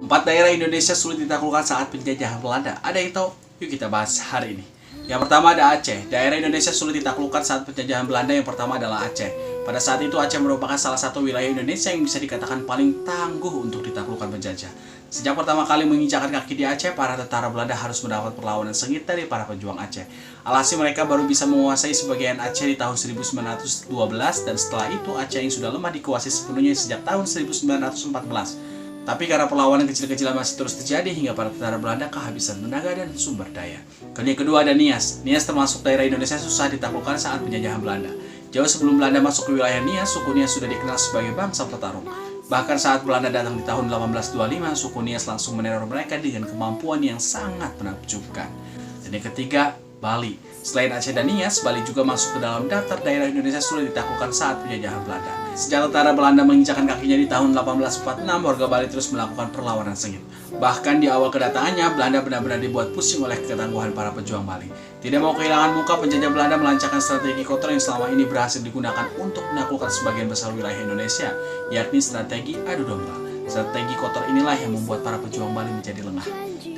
4 daerah Indonesia sulit ditaklukkan saat penjajahan Belanda. Ada yang tahu? Yuk kita bahas hari ini. Yang pertama ada Aceh. Daerah Indonesia sulit ditaklukkan saat penjajahan Belanda. Yang pertama adalah Aceh. Pada saat itu Aceh merupakan salah satu wilayah Indonesia yang bisa dikatakan paling tangguh untuk ditaklukkan penjajah. Sejak pertama kali menginjakkan kaki di Aceh, para tentara Belanda harus mendapat perlawanan sengit dari para pejuang Aceh. Alhasil mereka baru bisa menguasai sebagian Aceh di tahun 1912 dan setelah itu Aceh yang sudah lemah dikuasai sepenuhnya sejak tahun 1914. Tapi karena perlawanan kecil-kecilan masih terus terjadi hingga para tentara Belanda kehabisan tenaga dan sumber daya. Yang kedua ada Nias. Nias termasuk daerah Indonesia susah ditaklukkan saat penjajahan Belanda. Jauh sebelum Belanda masuk ke wilayah Nias, suku Nias sudah dikenal sebagai bangsa petarung. Bahkan saat Belanda datang di tahun 1825, suku Nias langsung meneror mereka dengan kemampuan yang sangat menakjubkan. Dan yang ketiga, Bali. Selain Aceh dan Nias, Bali juga masuk ke dalam daftar daerah Indonesia sulit ditaklukkan saat penjajahan Belanda. Sejak tentara Belanda menginjakkan kakinya di tahun 1846, warga Bali terus melakukan perlawanan sengit. Bahkan di awal kedatangannya, Belanda benar-benar dibuat pusing oleh ketangguhan para pejuang Bali. Tidak mau kehilangan muka, penjajah Belanda melancarkan strategi kotor yang selama ini berhasil digunakan untuk menaklukkan sebagian besar wilayah Indonesia, yakni strategi adu domba. Strategi kotor inilah yang membuat para pejuang Bali menjadi lengah.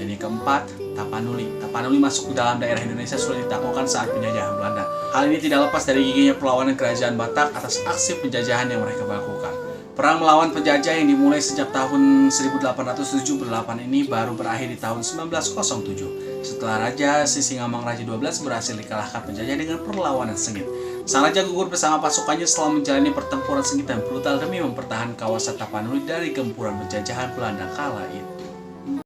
Dan yang keempat, Tapanuli. Tapanuli masuk ke dalam daerah Indonesia sulit ditaklukkan saat penjajahan Belanda. Hal ini tidak lepas dari giginya perlawanan kerajaan Batak atas aksi penjajahan yang mereka lakukan. Perang melawan penjajah yang dimulai sejak tahun 1878 ini baru berakhir di tahun 1907. Setelah Raja Sisingamang Raja 12 berhasil dikalahkan penjajah dengan perlawanan sengit. Sang raja gugur bersama pasukannya setelah menjalani pertempuran sengit dan brutal demi mempertahankan kawasan Tapanuli dari gempuran penjajahan Belanda kala itu.